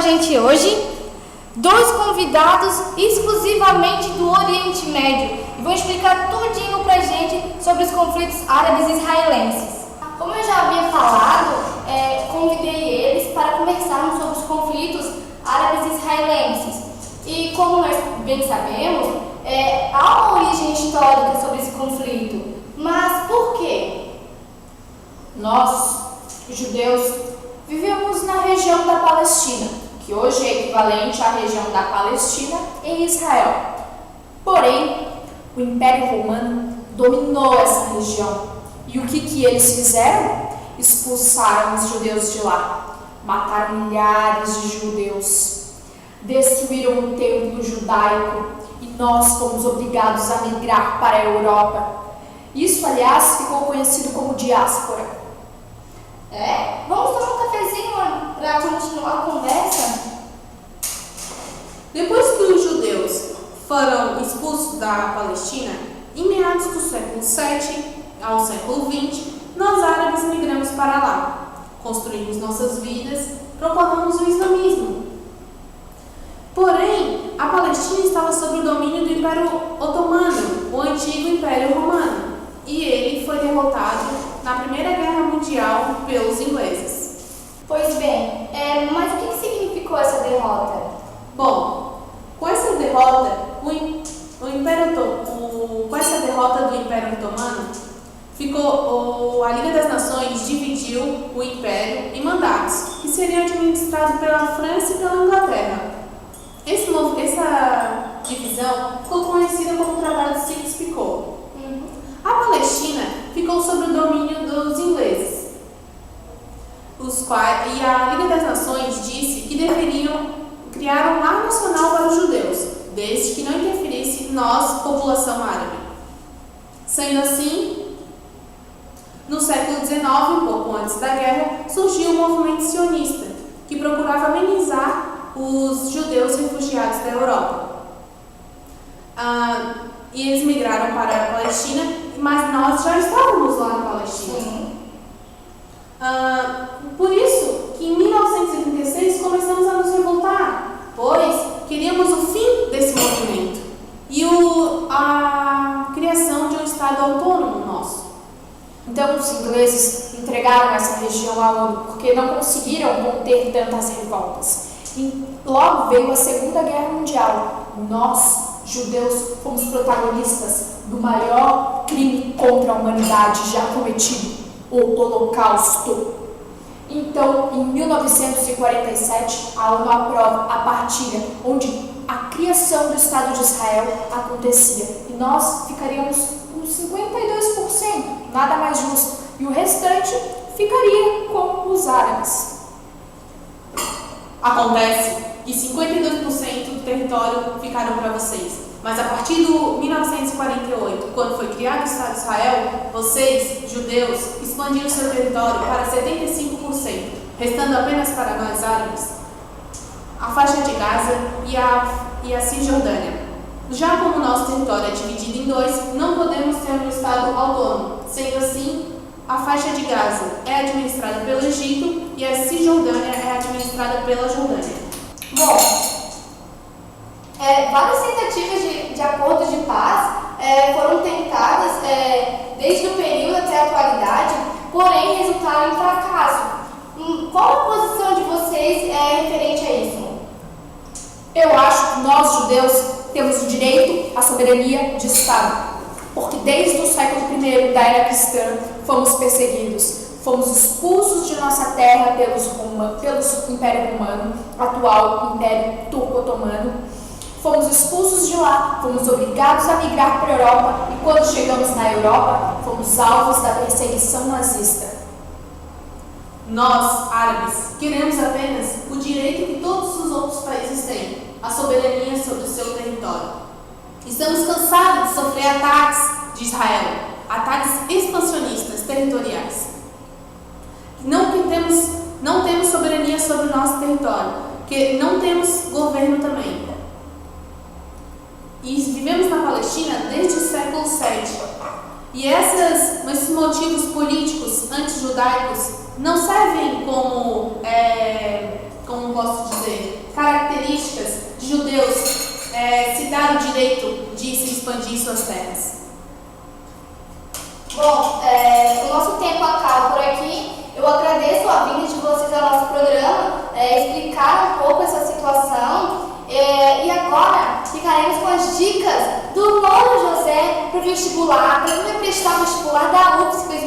gente hoje dois convidados exclusivamente do Oriente Médio e vão explicar tudinho pra gente sobre os conflitos árabes e israelenses. Como eu já havia falado, convidei eles para conversarmos sobre os conflitos árabes e israelenses. E como nós bem sabemos, há uma origem histórica sobre esse conflito. Mas por quê? Nós, judeus, vivemos na região da Palestina, que hoje é equivalente à região da Palestina em Israel. Porém, o Império Romano dominou essa região. E o que eles fizeram? Expulsaram os judeus de lá. Mataram milhares de judeus. Destruíram o templo judaico e nós fomos obrigados a migrar para a Europa. Isso, aliás, ficou conhecido como diáspora. Vamos tomar um cafezinho para continuar a conversa? Depois que os judeus foram expulsos da Palestina, em meados do século VII ao século XX, nós árabes migramos para lá, construímos nossas vidas, proclamamos o islamismo. Porém, a Palestina estava sob o domínio do Império Otomano, o antigo Império Romano, e ele foi derrotado na Primeira Guerra Mundial pelos ingleses. Pois bem, mas o que significou essa derrota? Bom, com essa derrota do Império Otomano, a Liga das Nações dividiu o Império em mandatos, que seriam administrados pela França e pela Inglaterra. Essa divisão ficou conhecida como o Tratado de Sykes-Picot. A Palestina ficou sob o domínio dos ingleses, e a Liga das Nações disse que deveriam criar um lar nacional para os judeus, desde que não interferisse nós, população árabe. Sendo assim, no século XIX, um pouco antes da guerra, surgiu o movimento sionista, que procurava amenizar os judeus refugiados da Europa. E eles migraram para a Palestina, mas nós já estávamos lá na Palestina. Por isso que em 1936 começamos a nos revoltar, pois queríamos o fim desse movimento e a criação de um Estado autônomo nosso. Então os ingleses entregaram essa região à ONU porque não conseguiram conter tantas revoltas. E logo veio a Segunda Guerra Mundial. Nós, judeus, fomos protagonistas do maior crime contra a humanidade já cometido, o Holocausto. Então, em 1947, a ONU aprova a partilha, onde a criação do Estado de Israel acontecia. E nós ficaríamos com 52%, nada mais justo. E o restante ficaria com os árabes. Acontece que 52% do território ficaram para vocês. Mas a partir de 1948, quando foi criado o Estado de Israel, vocês, judeus, expandiram seu território para 75%, restando apenas para nós árabes a faixa de Gaza e a Cisjordânia. Já como o nosso território é dividido em dois, não podemos ter um Estado autônomo. Sendo assim, a faixa de Gaza é administrada pelo Egito e a Cisjordânia é administrada pela Jordânia. Bom, várias tentativas de acordo de paz foram tentadas desde o período até a atualidade, porém resultaram em fracasso. Qual a posição de vocês referente a isso? Eu acho que nós, judeus, temos o direito à soberania de Estado, porque desde o século I da era cristã fomos perseguidos, fomos expulsos de nossa terra pelo Império Romano, atual Império Turco-Otomano. Fomos expulsos de lá, fomos obrigados a migrar para a Europa e quando chegamos na Europa, fomos alvos da perseguição nazista. Nós, árabes, queremos apenas o direito que todos os outros países têm, a soberania sobre o seu território. Estamos cansados de sofrer ataques de Israel, ataques expansionistas territoriais. Não temos soberania sobre o nosso território, porque não temos governo também. E vivemos na Palestina desde o século VII. E esses motivos políticos antijudaicos não servem como como posso dizer, características de judeus se dar o direito de se expandir suas terras? Bom, o nosso tempo acaba por aqui. Eu agradeço a vinda de vocês ao nosso programa, explicar um pouco essa situação. E agora ficaremos com as dicas do Louro José para o vestibular, para quem vai prestar o vestibular da UFSC